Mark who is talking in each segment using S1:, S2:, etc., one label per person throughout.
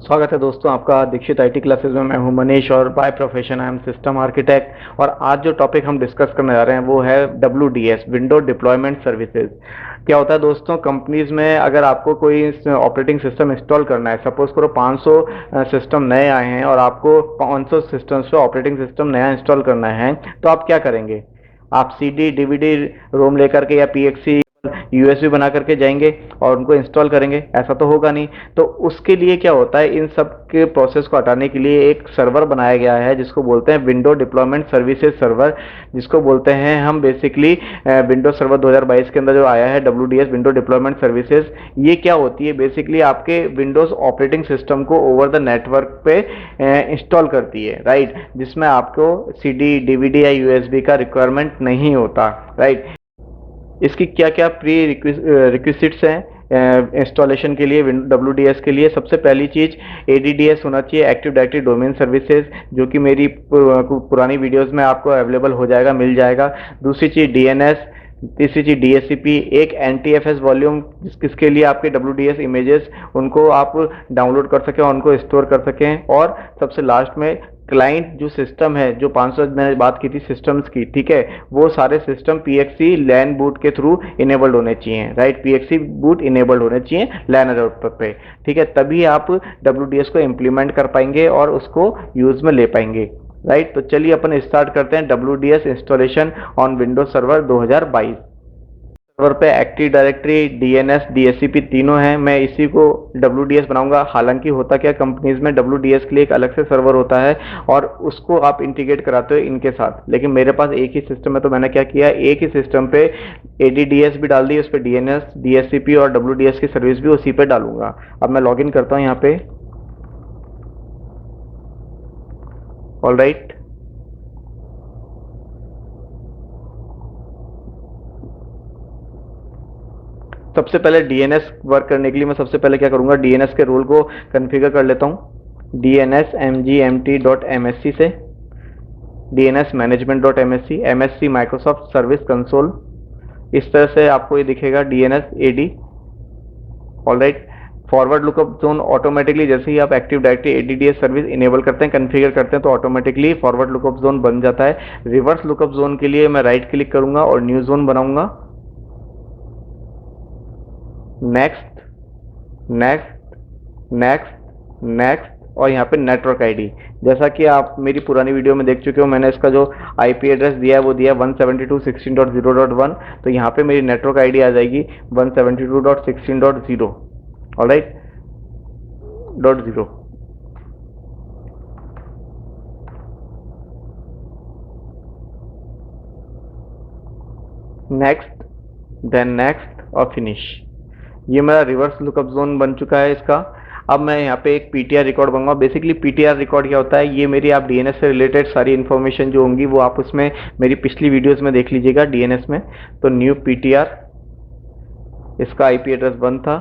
S1: स्वागत है दोस्तों आपका दीक्षित आईटी क्लासेस में। मैं हूं मनीष और by profession I am system architect. और आज जो टॉपिक हम डिस्कस करने जा रहे हैं वो है WDS, विंडो डिप्लॉयमेंट सर्विसेज। क्या होता है दोस्तों, कंपनीज में अगर आपको कोई ऑपरेटिंग सिस्टम इंस्टॉल करना है, सपोज करो 500 सिस्टम नए आए हैं और आपको 500 सिस्टम्स पे ऑपरेटिंग सिस्टम नया इंस्टॉल करना है, तो आप क्या करेंगे? आप CD DVD रोम लेकर के या PXC USB बना करके जाएंगे और उनको इंस्टॉल करेंगे? ऐसा तो होगा नहीं। तो उसके लिए क्या होता है, इन सब के प्रोसेस को हटाने के लिए एक सर्वर बनाया गया है जिसको बोलते हैं विंडो डिप्लॉयमेंट सर्विसेज सर्वर, जिसको बोलते हैं हम बेसिकली विंडो सर्वर 2022 के अंदर जो आया है WDS, विंडो डिप्लॉयमेंट सर्विसेज। ये क्या होती है? बेसिकली आपके विंडोज ऑपरेटिंग सिस्टम को ओवर द नेटवर्क पे इंस्टॉल करती है, राइट, जिसमें आपको CD DVD या USB का रिक्वायरमेंट नहीं होता, राइट। इसकी क्या क्या प्री रिक्विजिट्स हैं इंस्टॉलेशन के लिए WDS के लिए? सबसे पहली चीज ADDS होना चाहिए, एक्टिव डायरेक्टरी डोमेन सर्विसेज, जो कि मेरी पुरानी वीडियोस में आपको अवेलेबल हो जाएगा, मिल जाएगा। दूसरी चीज DNS, तीसरी चीज DHCP, एक NTFS वॉल्यूम किसके लिए आपके WDS इमेजेस उनको आप डाउनलोड कर सकें और उनको स्टोर कर सकें। और सबसे लास्ट में क्लाइंट जो सिस्टम है, जो 500 मैंने बात की थी सिस्टम्स की, ठीक है, वो सारे सिस्टम PXC लैन बूट के थ्रू इनेबल्ड होने चाहिए, राइट। PXC बूट इनेबल्ड होने चाहिए लैन अडाप्टर पे, ठीक है, तभी आप WDS को इम्प्लीमेंट कर पाएंगे और उसको यूज में ले पाएंगे, राइट। तो चलिए अपन स्टार्ट करते हैं WDS installation on Windows server 2022। Server पे एक्टिव डायरेक्टरी, DNS, DHCP तीनों हैं। मैं इसी को WDS बनाऊंगा। हालांकि होता क्या, कंपनीज में WDS के लिए एक अलग से सर्वर होता है और उसको आप इंटीग्रेट कराते हो इनके साथ, लेकिन मेरे पास एक ही सिस्टम है, तो मैंने क्या किया, एक ही सिस्टम पे ADDS भी डाल दी, उस पर DNS, DHCP और WDS की सर्विस भी उसी पे डालूंगा। अब मैं लॉगिन करता हूँ यहाँ पे। ऑल राइट, सबसे पहले DNS वर्क करने के लिए मैं सबसे पहले क्या करूंगा, DNS के रोल को कॉन्फ़िगर कर लेता हूं। DNS mgmt.msc से DNS management.msc, MSC Microsoft service console, इस तरह से आपको ये दिखेगा DNS AD। All right, forward lookup zone automatically जैसे ही आप active directory ADDS service enable करते हैं, कन्फिगर करते हैं, तो ऑटोमेटिकली फॉरवर्ड लुकअप जोन बन जाता है। रिवर्स लुकअप जोन के लिए मैं राइट क्लिक करूंगा और न्यू जोन बनाऊंगा। नेक्स्ट, नेक्स्ट, नेक्स्ट, नेक्स्ट, और यहाँ पे नेटवर्क आईडी, जैसा कि आप मेरी पुरानी वीडियो में देख चुके हो, मैंने इसका जो IP एड्रेस दिया है वो दिया है 172.16.0.1। तो यहाँ पे मेरी नेटवर्क आईडी आ जाएगी 172.16.0, ऑलराइट, .0। नेक्स्ट, देन नेक्स्ट और फिनिश। ये मेरा रिवर्स लुकअप जोन बन चुका है इसका। अब मैं यहाँ पे एक PTR रिकॉर्ड बनूंगा। बेसिकली PTR रिकॉर्ड क्या होता है, ये मेरी आप DNS से रिलेटेड सारी इन्फॉर्मेशन जो होंगी वो आप उसमें मेरी पिछली वीडियोस में देख लीजिएगा DNS में। तो न्यू PTR, इसका IP एड्रेस 1 था,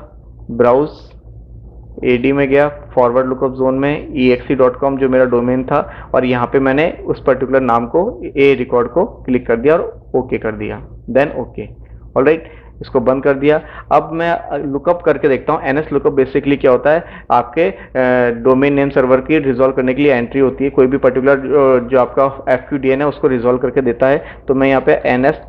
S1: ब्राउज AD में गया, फॉरवर्ड लुकअप जोन में exe.com जो मेरा डोमेन था, और यहाँ पे मैंने उस पर्टिकुलर नाम को A रिकॉर्ड को क्लिक कर दिया और ओके कर दिया, देन ओके। ऑलराइट, इसको बंद कर दिया। अब मैं लुकअप करके देखता हूँ। NS लुकअप बेसिकली क्या होता है, आपके डोमेन नेम सर्वर की रिजॉल्व करने के लिए एंट्री होती है, कोई भी पर्टिकुलर जो आपका FQDN है उसको रिजॉल्व करके देता है। तो मैं यहाँ पे NS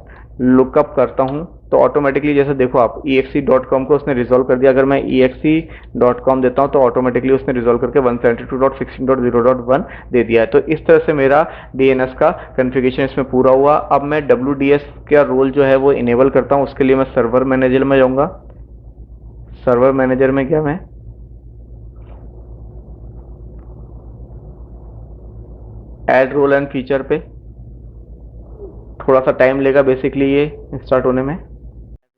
S1: लुकअप करता हूँ तो ऑटोमेटिकली जैसे देखो आप exe.com को उसने रिजॉल्व कर दिया। अगर मैं exe.com देता हूँ तो ऑटोमेटिकली उसने रिजॉल्व करके 172.16.0.1 दे दिया है। तो इस तरह से मेरा DNS का कॉन्फ़िगरेशन इसमें पूरा हुआ। अब मैं WDS का रोल जो है वो इनेबल करता हूँ। उसके लिए मैं सर्वर मैनेजर में जाऊँगा। सर्वर मैनेजर में गया मैं, ऐड रोल एंड फीचर पे, थोड़ा सा टाइम लेगा बेसिकली ये स्टार्ट होने में।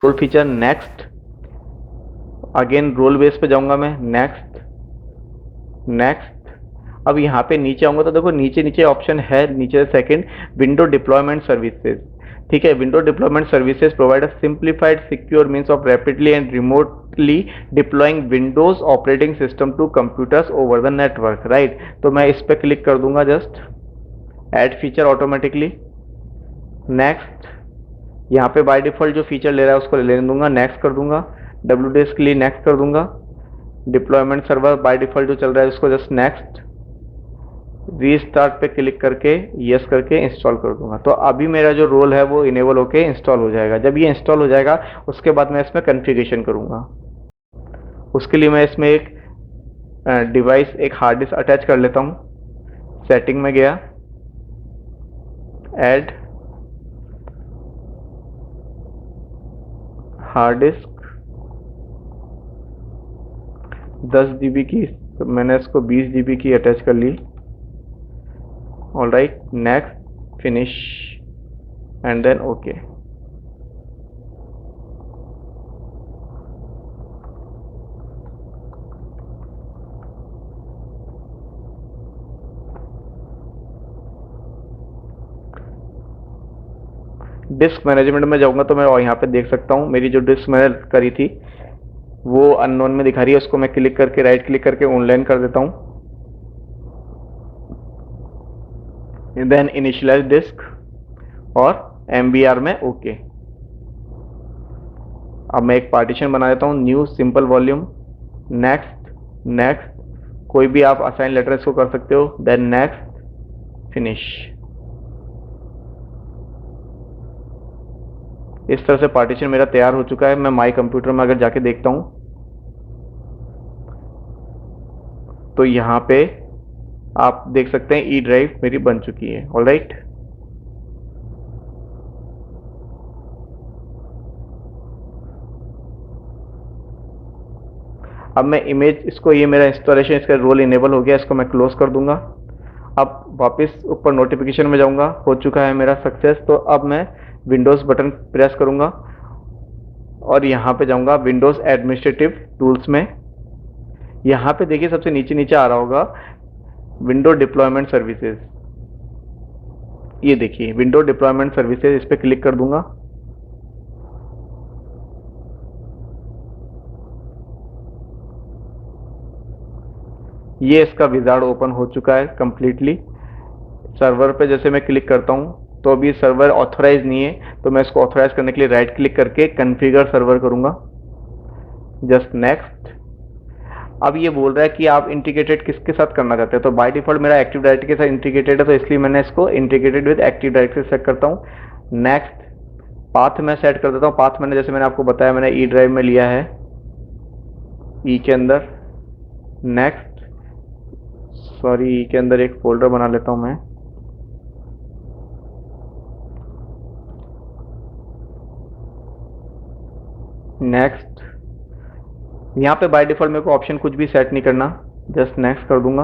S1: Role feature, next, again role base पे जाऊंगा मैं, नेक्स्ट, नेक्स्ट। अब यहाँ पे नीचे आऊंगा तो देखो नीचे नीचे ऑप्शन है, नीचे सेकंड, विंडो डिप्लॉयमेंट सर्विसेज, ठीक है। Window deployment services provide a simplified secure means of rapidly and remotely deploying Windows operating system to computers over the network, right. तो मैं इस पर क्लिक कर दूंगा, just add feature automatically, next. यहाँ पे बाय डिफॉल्ट जो फीचर ले रहा है उसको लेने दूंगा, नेक्स्ट कर दूंगा। WDS के लिए नेक्स्ट कर दूंगा, डिप्लॉयमेंट सर्वर बाय डिफॉल्ट जो चल रहा है उसको जस्ट नेक्स्ट, रीस्टार्ट पे क्लिक करके यस करके इंस्टॉल कर दूंगा। तो अभी मेरा जो रोल है वो इनेबल होके इंस्टॉल हो जाएगा। जब ये इंस्टॉल हो जाएगा उसके बाद मैं इसमें कॉन्फ़िगरेशन करूंगा। उसके लिए मैं इसमें एक डिवाइस, एक हार्ड डिस्क अटैच कर लेता हूँ। सेटिंग में गया, ऐड हार्ड डिस्क 10 GB की, तो मैंने इसको 20 GB की अटैच कर ली। All right, next, finish and then okay. Disk management में जाऊंगा तो मैं यहाँ पे देख सकता हूँ मेरी जो डिस्क मैंने करी थी वो अननोन में दिखा रही है। उसको मैं क्लिक करके, राइट क्लिक करके ऑनलाइन कर देता हूँ, देन इनिशियलाइज डिस्क और MBR में ओके। अब मैं एक पार्टीशन बना देता हूँ, new simple volume, next next, कोई भी आप असाइन लेटर इसको कर सकते हो, देन नेक्स्ट, फिनिश। इस तरह से पार्टीशन मेरा तैयार हो चुका है। मैं माई कंप्यूटर में अगर जाके देखता हूँ तो यहाँ पे आप देख सकते हैं ई ड्राइव मेरी बन चुकी है। ऑल राइट, अब मैं इमेज, इसको, ये मेरा इंस्टॉलेशन, इसका रोल इनेबल हो गया, इसको मैं क्लोज कर दूंगा। अब वापस ऊपर नोटिफिकेशन में जाऊंगा, हो चुका है मेरा सक्सेस। तो अब मैं विंडोज़ बटन प्रेस करूंगा और यहाँ पे जाऊंगा विंडोज़ एडमिनिस्ट्रेटिव टूल्स में। यहाँ पे देखिए सबसे नीचे नीचे आ रहा होगा विंडो डिप्लॉयमेंट सर्विसेज। ये देखिए विंडो डिप्लॉयमेंट सर्विसेज, इस पर क्लिक कर दूंगा। ये इसका विजार्ड ओपन हो चुका है कंप्लीटली। सर्वर पे जैसे मैं क्लिक करता हूँ तो अभी सर्वर ऑथोराइज नहीं है, तो मैं इसको ऑथोराइज करने के लिए राइट क्लिक करके कॉन्फ़िगर सर्वर करूंगा, जस्ट नेक्स्ट। अब ये बोल रहा है कि आप इंटीग्रेटेड किसके साथ करना चाहते हैं, तो बाय डिफॉल्ट मेरा एक्टिव डायरेक्टरी के साथ इंटीग्रेटेड है, तो इसलिए मैंने इसको integrated with active directory set करता हूँ। नेक्स्ट, पाथ मैं सेट कर देता हूँ। पाथ मैंने, जैसे मैंने आपको बताया, मैंने ई ड्राइव में लिया है, ई के अंदर। नेक्स्ट, सॉरी, ई के अंदर एक फोल्डर बना लेता हूँ मैं। नेक्स्ट, यहाँ पे बाय डिफॉल्ट मेरे को ऑप्शन कुछ भी सेट नहीं करना, जस्ट नेक्स्ट कर दूंगा।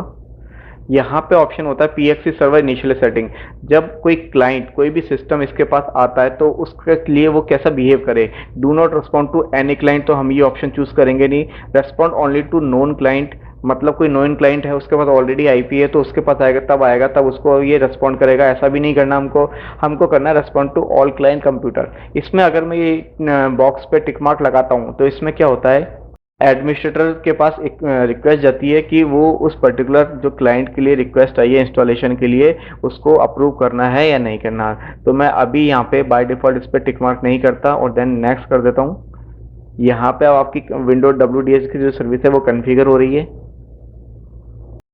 S1: यहाँ पे ऑप्शन होता है PXE सर्वर इनिशियल सेटिंग। जब कोई क्लाइंट, कोई भी सिस्टम इसके पास आता है तो उसके लिए वो कैसा बिहेव करे। Do not respond to any client, तो हम ये ऑप्शन चूज करेंगे नहीं। Respond only to known client, मतलब कोई नोन क्लाइंट है, उसके पास ऑलरेडी IP है, तो उसके पास आएगा तब उसको ये रेस्पॉन्ड करेगा। ऐसा भी नहीं करना हमको, हमको करना है respond to all client computer. इसमें अगर मैं ये बॉक्स पे टिक मार्क लगाता हूँ तो इसमें क्या होता है, एडमिनिस्ट्रेटर के पास एक रिक्वेस्ट जाती है कि वो उस पर्टिकुलर जो क्लाइंट के लिए रिक्वेस्ट आई है इंस्टॉलेशन के लिए, उसको अप्रूव करना है या नहीं करना। तो मैं अभी यहाँ पे बाय डिफॉल्ट इस पर टिक मार्क नहीं करता और देन नेक्स्ट कर देता हूँ। यहाँ पे अब आपकी विंडो WDS की जो सर्विस है वो कन्फिगर हो रही है।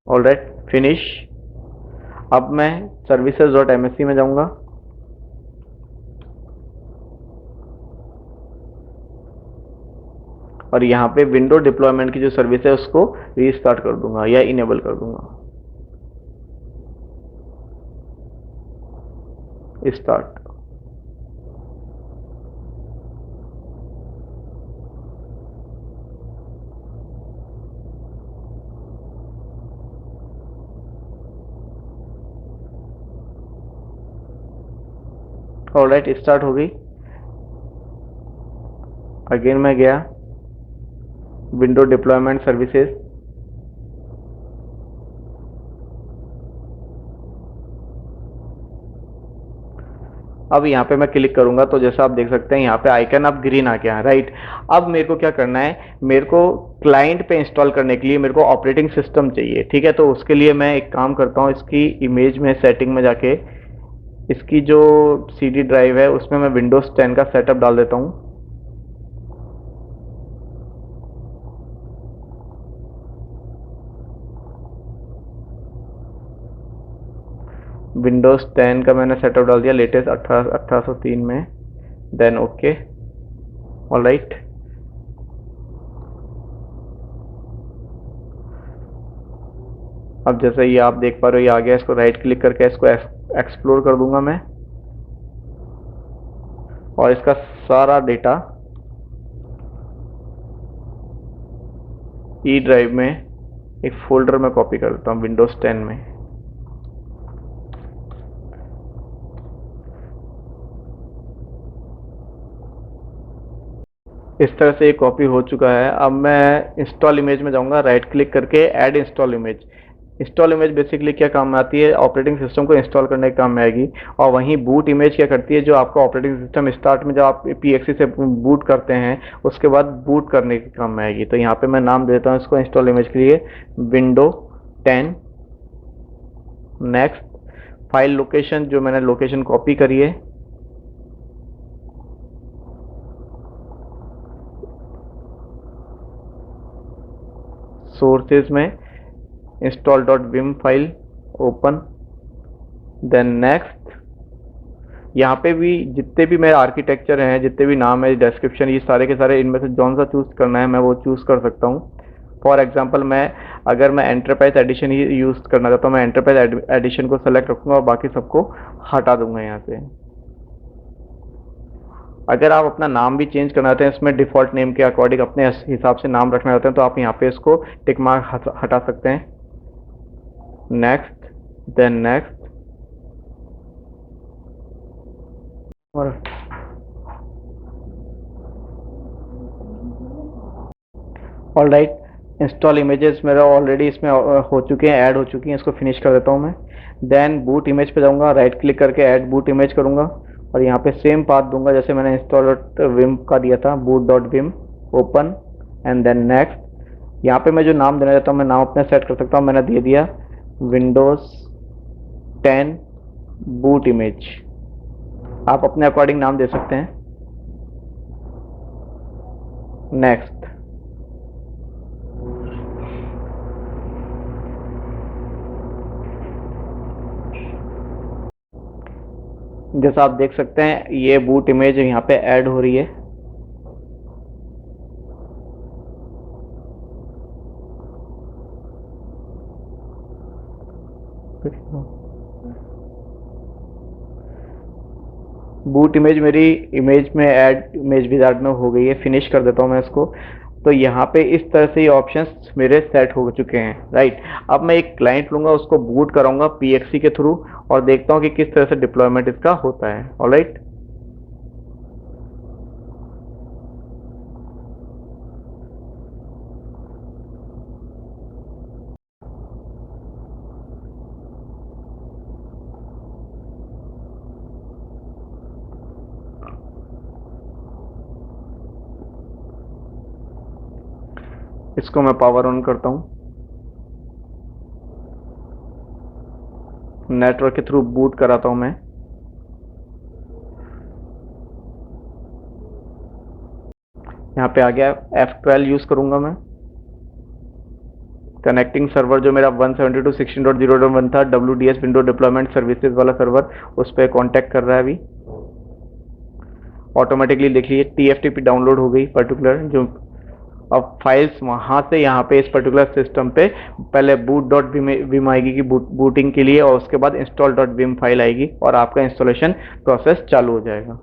S1: All right, finish. अब मैं services.msc में जाऊँगा और यहाँ पे विंडो डिप्लॉयमेंट की जो सर्विस है उसको रीस्टार्ट कर दूंगा या इनेबल कर दूंगा, स्टार्ट। ऑलराइट, स्टार्ट हो गई। अगेन मैं गया विंडो डिप्लॉयमेंट सर्विसेज, अब यहाँ पे मैं क्लिक करूंगा तो जैसा आप देख सकते हैं यहाँ पे आइकन अब ग्रीन आ गया, राइट। अब मेरे को क्या करना है, मेरे को क्लाइंट पे इंस्टॉल करने के लिए मेरे को ऑपरेटिंग सिस्टम चाहिए, ठीक है। तो उसके लिए मैं एक काम करता हूँ, इसकी इमेज में सेटिंग में जाके इसकी जो CD ड्राइव है उसमें मैं विंडोज 10 का सेटअप डाल देता हूँ। विंडोज़ 10 का मैंने सेटअप डाल दिया लेटेस्ट 1803 में, देन ओके। ऑल राइट, अब जैसे ये आप देख पा रहे हो ये आ गया। इसको राइट क्लिक करके इसको एक्सप्लोर कर दूंगा मैं, और इसका सारा डेटा ई ड्राइव में एक फोल्डर में कॉपी कर देता हूँ विंडोज़ 10 में। इस तरह से ये कॉपी हो चुका है। अब मैं इंस्टॉल इमेज में जाऊंगा, राइट क्लिक करके add install image. Install image basically क्या काम में आती है, ऑपरेटिंग सिस्टम को इंस्टॉल करने के काम में आएगी। और वहीं बूट इमेज क्या करती है, जो आपका ऑपरेटिंग सिस्टम स्टार्ट में जब आप पीएक्सी से बूट करते हैं उसके बाद बूट करने के काम में आएगी। तो यहाँ पे मैं नाम देता हूँ इसको इंस्टॉल इमेज के लिए विंडो 10। नेक्स्ट, फाइल लोकेशन जो मैंने लोकेशन कॉपी करी है, सोर्सेज में install.vim file open, then next. यहाँ पे भी जितने भी मेरे आर्किटेक्चर हैं, जितने भी नाम है, डिस्क्रिप्शन, ये सारे के सारे इनमें से जौन सा चूज़ करना है मैं वो चूज़ कर सकता हूँ। फॉर एग्जांपल अगर मैं एंटरप्राइज एडिशन ही यूज़ करना चाहता हूँ, मैं एंटरप्राइज एडिशन को सेलेक्ट रखूँगा और बाकी सबको हटा दूंगा यहाँ से। अगर आप अपना नाम भी चेंज करना चाहते हैं, इसमें डिफ़ॉल्ट नेम के अकॉर्डिंग अपने हिसाब से नाम रखना चाहते हैं, तो आप यहाँ पे इसको टिक मार्क हटा सकते हैं। नेक्स्ट, देन नेक्स्ट, और ऑल राइट, इंस्टॉल इमेजेस मेरा ऑलरेडी इसमें हो चुके हैं, ऐड हो चुकी हैं। इसको फिनिश कर देता हूँ मैं। देन बूट इमेज पे जाऊँगा, राइट क्लिक करके ऐड बूट इमेज करूँगा और यहाँ पे सेम पाथ दूंगा जैसे मैंने इंस्टॉल विम का दिया था, boot dot wim open and then next. यहाँ पे मैं जो नाम देना चाहता हूँ मैं नाम अपने सेट कर सकता हूँ। मैंने दे दिया विंडोज़ 10 बूट इमेज। आप अपने अकॉर्डिंग नाम दे सकते हैं। नेक्स्ट, जैसा आप देख सकते हैं ये बूट इमेज यहाँ पे ऐड हो रही है। बूट इमेज मेरी इमेज में ऐड इमेज विजार्ड में हो गई है। फिनिश कर देता हूँ मैं इसको। तो यहाँ पे इस तरह से ये ऑप्शंस मेरे सेट हो चुके हैं, राइट। अब मैं एक क्लाइंट लूंगा, उसको बूट कराऊंगा पीएक्सी के थ्रू और देखता हूँ कि किस तरह से डिप्लॉयमेंट इसका होता है। ऑलराइट, इसको मैं पावर ऑन करता हूँ। नेटवर्क के थ्रू बूट कराता हूँ मैं। यहाँ पे आ गया, F12 यूज करूंगा मैं। कनेक्टिंग सर्वर जो मेरा 172.16.0.1 था, WDS विंडो डिप्लॉयमेंट सर्विसेज वाला सर्वर, उस पर कांटेक्ट कर रहा है अभी। ऑटोमेटिकली देख लीजिए TFTP डाउनलोड हो गई पर्टिकुलर जो। अब फाइल्स वहां से यहाँ पे इस पर्टिकुलर सिस्टम पे पहले बूट डॉट विम आएगी की बूटिंग के लिए, और उसके बाद इंस्टॉल डॉट विम फाइल आएगी और आपका इंस्टॉलेशन प्रोसेस चालू हो जाएगा।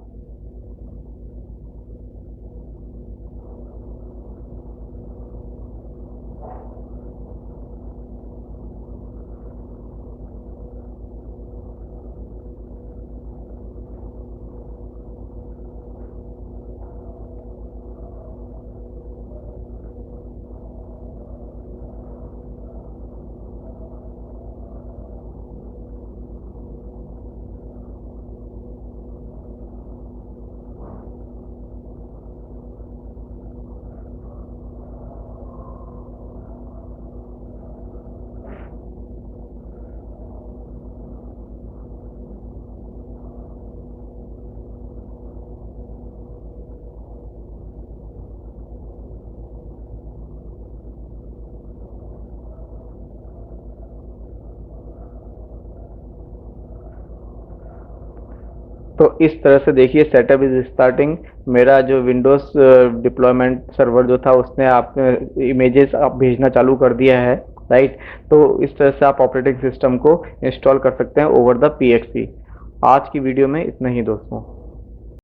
S1: तो इस तरह से देखिए सेटअप इज स्टार्टिंग। मेरा जो विंडोज डिप्लॉयमेंट सर्वर जो था उसने आप इमेजेस आप भेजना चालू कर दिया है, राइट। तो इस तरह से आप ऑपरेटिंग सिस्टम को इंस्टॉल कर सकते हैं ओवर द पीएक्सी। आज की वीडियो में इतना ही दोस्तों।